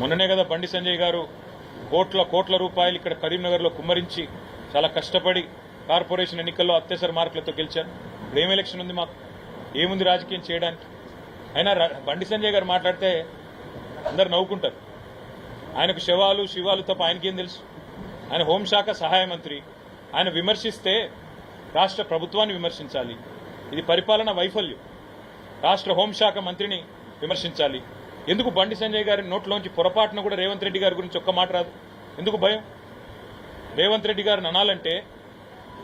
మొన్ననే కదా బండి సంజయ్ గారు కోట్ల రూపాయలు ఇక్కడ కరీంనగర్లో కుమ్మరించి చాలా కష్టపడి కార్పొరేషన్ ఎన్నికల్లో అత్యవసర మార్కులతో గెలిచారు. ఇప్పుడు ఏం ఎలక్షన్ ఉంది, మాకు ఏముంది రాజకీయం చేయడానికి? అయినా బండి సంజయ్ గారు మాట్లాడితే అందరు నవ్వుకుంటారు. ఆయనకు శివాలు తప్ప ఆయనకేం తెలుసు? ఆయన హోంశాఖ సహాయ మంత్రి. ఆయన విమర్శిస్తే రాష్ట్ర ప్రభుత్వాన్ని విమర్శించాలి. ఇది పరిపాలన వైఫల్యం. రాష్ట్ర హోంశాఖ మంత్రిని విమర్శించాలి. ఎందుకు బండి సంజయ్ గారి నోట్లోంచి పొరపాటున కూడా రేవంత్ రెడ్డి గారి గురించి ఒక్క మాట రాదు? ఎందుకు భయం? రేవంత్ రెడ్డి గారిని అనాలంటే,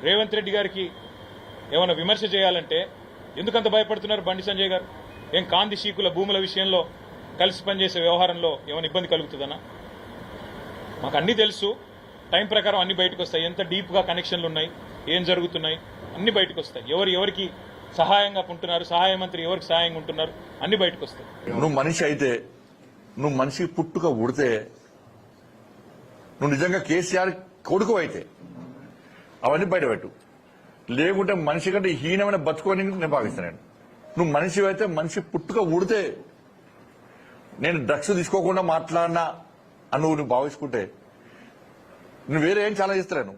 రేవంత్ రెడ్డి గారికి ఏమైనా విమర్శ చేయాలంటే ఎందుకంత భయపడుతున్నారు బండి సంజయ్ గారు? ఏం కాంది శీకుల భూముల విషయంలో కలిసి పనిచేసే వ్యవహారంలో ఏమైనా ఇబ్బంది కలుగుతుందనా? మాకు అన్నీ తెలుసు. టైం ప్రకారం అన్ని బయటకు వస్తాయి. ఎంత డీప్గా కనెక్షన్లు ఉన్నాయి, ఏం జరుగుతున్నాయి, అన్ని బయటకు వస్తాయి. ఎవరికి సహాయంగా ఉంటున్నారు, సహాయ మంత్రి ఎవరికి సహాయంగా ఉంటున్నారు, అన్ని బయటకు వస్తాయి. నువ్వు మనిషి అయితే, నువ్వు మనిషి పుట్టుక ఉడితే, నువ్వు నిజంగా కేసీఆర్ కొడుకు అయితే అవన్నీ బయటపెట్టు. లేకుంటే మనిషి కంటే హీనమైన బతుకోని నేను భావిస్తాను. నువ్వు మనిషి అయితే, మనిషి పుట్టుక ఉడితే, నేను డ్రగ్స్ తీసుకోకుండా మాట్లాడినా అని నువ్వు భావించుకుంటే నువ్వు వేరే ఏం చాలా చేస్తలేను.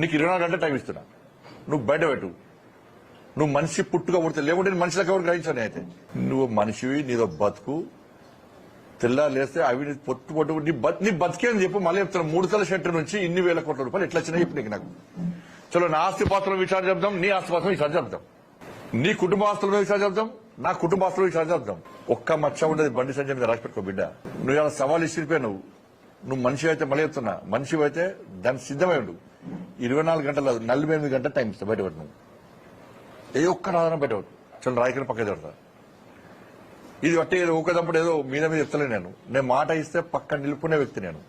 నీకు 24 గంటల టైం ఇస్తున్నా, నువ్వు బయటపెట్టు. నువ్వు మనిషి పుట్టుక ఉడితే, లేకుంటే మనిషిలకు ఎవరు గ్రహించాను. అయితే నువ్వు మనిషివి, నీదో బతుకు. తెల్లారు లేస్తే అవి పొట్టు నీ బతికేని చెప్పు. మళ్ళీ చెప్తున్నా, 3 తల షెట్టర్ నుంచి ఇన్ని వేల కోట్ల రూపాయలు ఎట్లా వచ్చినా చెప్పు నీకు. నాకు చలో, నా ఆస్తి పాత్రల విచారణ చెప్దాం, నీ ఆస్తి పాత్రలు విచారణ చెప్దాం, నీ కుటుంబ ఆస్తుల విచారణ చెప్దాం, నా కుటుంబ ఆస్తుల విచారణ చెప్దాం. ఒక్క మచ్చ ఉండదు బండి సంజయ్ మీద. రాసిపెట్టుకో బిడ్డ. నువ్వు ఇలా సవాల్ ఇచ్చిపోయావు. నువ్వు మనిషి అయితే, మళ్ళీ చెప్తున్నా, మనిషి అయితే దానికి సిద్ధమై ఉండు. 24 గంటల 48 గంటల టైం ఇస్తా బయటపడి. నువ్వు ఏ ఒక్క ఆధారం బయటపడు. చలో, రాయకని పక్క పెడతా. ఇది బట్టి ఏదో ఊకదప్పుడు ఏదో మీద చెప్తలే. నేను మాట ఇస్తే పక్క నిలుపుకునే వ్యక్తి. నేను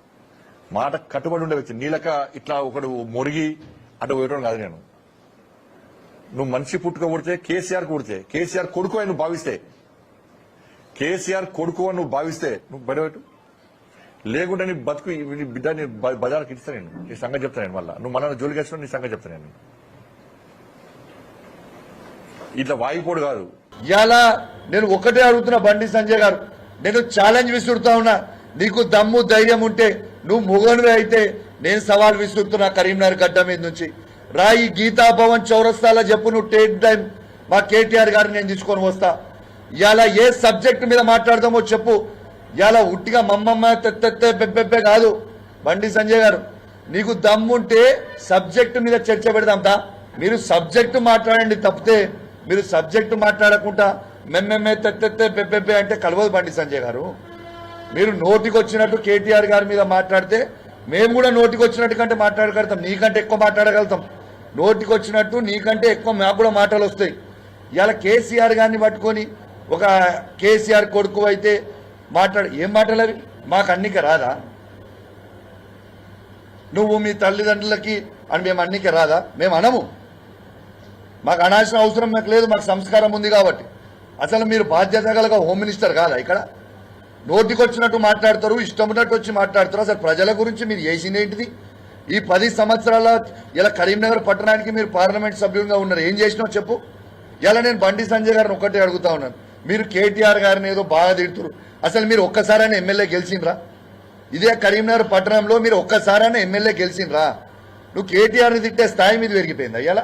మాట కట్టుబడి ఉండే వ్యక్తి. నీలక ఇట్లా ఒకడు మురిగి అటు పోయటం కాదు. నువ్వు మనిషి పుట్టుక పుడితే, కేసీఆర్ కొడితే, కేసీఆర్ కొడుకు అని నువ్వు భావిస్తే, కేసీఆర్ కొడుకు అని నువ్వు భావిస్తే నువ్వు బయటపెట్టు. లేకుంటే నీ బతుకు, నీ బిడ్డ నీ బజార్కి ఇస్తా. నేను నీ సంగతి చెప్తాను. నేను మళ్ళీ నువ్వు మళ్ళీ జోలికి వచ్చినా నీ సంగతి చెప్తాను. నేను ఇట్లా వాయిపోడు కాదు. ఇవాళ నేను ఒకటే అడుగుతున్నా బండి సంజయ్ గారు, నేను ఛాలెంజ్ విసురుతా ఉన్నా. నీకు దమ్ము ధైర్యం ఉంటే, నువ్వు మొగనువే అయితే నేను సవాల్ విసురుతున్నా. కరీంనగర్ గడ్డ మీద నుంచి రా, ఈ గీతా భవన్ చౌరస్తాలో చెప్పు. నువ్వు టేక్ టైం మా కేటీఆర్ గారిని నేను తీసుకొని వస్తా. ఇవాళ ఏ సబ్జెక్టు మీద మాట్లాడదామో చెప్పు. ఇవాళ ఉట్టిగా మమ్మమ్మ తెత్తే పెబ్బెబ్బే కాదు. బండి సంజయ్ గారు, నీకు దమ్ముంటే సబ్జెక్టు మీద చర్చ పెడదాందా? మీరు సబ్జెక్టు మాట్లాడండి తప్పితే, మీరు సబ్జెక్టు మాట్లాడకుండా మెమ్మెమ్మే తెత్తే పెబ్బెబ్బే అంటే కలవదు బండి సంజయ్ గారు. మీరు నోటికి వచ్చినట్టు కేటీఆర్ గారి మీద మాట్లాడితే మేము కూడా నోటికి వచ్చినట్టు కంటే మాట్లాడగలుగుతాం. నీకంటే ఎక్కువ మాట్లాడగలుగుతాం. నోటికి వచ్చినట్టు నీకంటే ఎక్కువ మాకు కూడా మాటలు వస్తాయి. ఇవాళ కేసీఆర్ గారిని పట్టుకొని ఒక కేసీఆర్ కొడుకు అయితే ఏం మాటలు అవి? మాకు అన్నిక రాదా? నువ్వు మీ తల్లిదండ్రులకి అని మేము అన్నిక రాదా? మేము అనము. మాకు అనాల్సిన అవసరం మాకు లేదు. మాకు సంస్కారం ఉంది కాబట్టి. అసలు మీరు బాధ్యత గల హోమ్ మినిస్టర్ కాదా? ఇక్కడ నోటికి వచ్చినట్టు మాట్లాడతారు, ఇష్టం ఉన్నట్టు వచ్చి మాట్లాడతారు. అసలు ప్రజల గురించి మీరు చేసింది ఏంటిది? ఈ 10 సంవత్సరాల ఇలా కరీంనగర్ పట్టణానికి మీరు పార్లమెంట్ సభ్యులుగా ఉన్నారు. ఏం చేసినావు చెప్పు. ఇలా నేను బండి సంజయ్ గారిని ఒక్కటే అడుగుతా ఉన్నాను. మీరు కేటీఆర్ గారిని ఏదో బాగా తిడుతురు. అసలు మీరు ఒక్కసారైనా ఎమ్మెల్యే గెలిచిండ్రా? ఇదే కరీంనగర్ పట్టణంలో మీరు ఒక్కసారైనా ఎమ్మెల్యే గెలిచిండ్రా? నువ్వు కేటీఆర్ని తిట్టే స్థాయి మీద పెరిగిపోయింది. ఇలా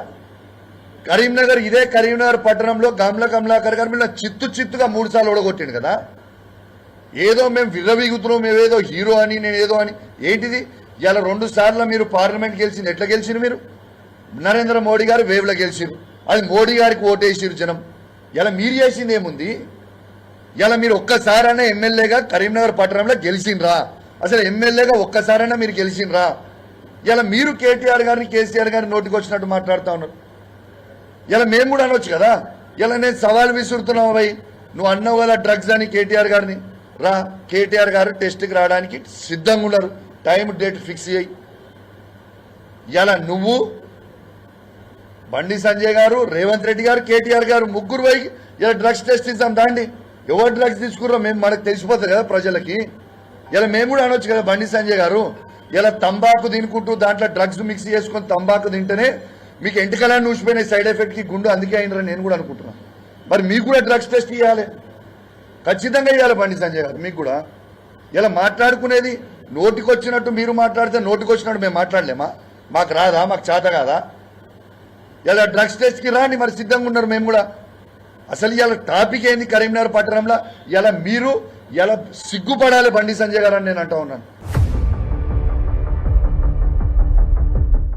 కరీంనగర్, ఇదే కరీంనగర్ పట్టణంలో గమ్ల కమలాకర్ గారు మీరు చిత్తుగా 3 సార్లు ఓడగొట్టిండు కదా. ఏదో మేము విర్రవీగుతున్నాం, మేమేదో హీరో అని, నేను ఏదో అని. ఏంటిది? ఇలా 2 సార్లు మీరు పార్లమెంట్ గెలిచింది. ఎట్లా గెలిచిండ్రు మీరు? నరేంద్ర మోడీ గారు వేవ్లో గెలిచిరు. అది మోడీ గారికి ఓటేసిరు జనం. ఇలా మీరు చేసింది ఏముంది? ఇలా మీరు ఒక్కసారైనా ఎమ్మెల్యేగా కరీంనగర్ పట్టణంలో గెలిచిండ్రా? అసలు ఎమ్మెల్యేగా ఒక్కసారైనా మీరు గెలిచిండ్రా? ఇలా మీరు కేటీఆర్ గారిని, కేసీఆర్ గారిని నోటికి వచ్చినట్టు మాట్లాడుతూ ఉన్నారు. ఇలా మేము కూడా అనొచ్చు కదా. ఇలా నేను సవాల్ విసురుతున్నావు. భయ్, నువ్వు అన్నావు కదా డ్రగ్స్ అని కేటీఆర్ గారిని. రా, కేటీఆర్ గారు టెస్ట్కి రావడానికి సిద్ధంగా ఉన్నారు. టైం డేట్ ఫిక్స్ చేయి. ఇలా నువ్వు, బండి సంజయ్ గారు, రేవంత్ రెడ్డి గారు, కేటీఆర్ గారు ముగ్గురు పోయి ఇలా డ్రగ్స్ టెస్ట్ ఇస్తాం దాండి. ఎవరు డ్రగ్స్ తీసుకుర్రో మేము మనకు తెలిసిపోతుంది కదా ప్రజలకి. ఇలా మేము కూడా అనొచ్చు కదా బండి సంజయ్ గారు. ఇలా తంబాకు తినుకుంటూ దాంట్లో డ్రగ్స్ మిక్స్ చేసుకొని తంబాకు తింటేనే మీకు ఎంటికలని నూసిపోయిన సైడ్ ఎఫెక్ట్కి గుండు అందుకే అయినరని నేను కూడా అనుకుంటున్నాను. మరి మీకు కూడా డ్రగ్స్ టెస్ట్ ఇవ్వాలి, ఖచ్చితంగా ఇవ్వాలి బండి సంజయ్ గారు. మీకు కూడా ఇలా మాట్లాడుకునేది నోటికొచ్చినట్టు మీరు మాట్లాడితే నోటికొచ్చినట్టు మేము మాట్లాడలేమా? మాకు రాదా? మాకు చేత కాదా? ఇలా డ్రగ్స్ టెస్ట్కి రాని మరి సిద్ధంగా ఉన్నారు మేము కూడా. అసలు ఇలా టాపిక్ ఏంది కరీంనగర్ పట్టణంలో? ఇలా మీరు ఇలా సిగ్గుపడాలి బండి సంజయ్ గారు అని నేను అంటా ఉన్నాను.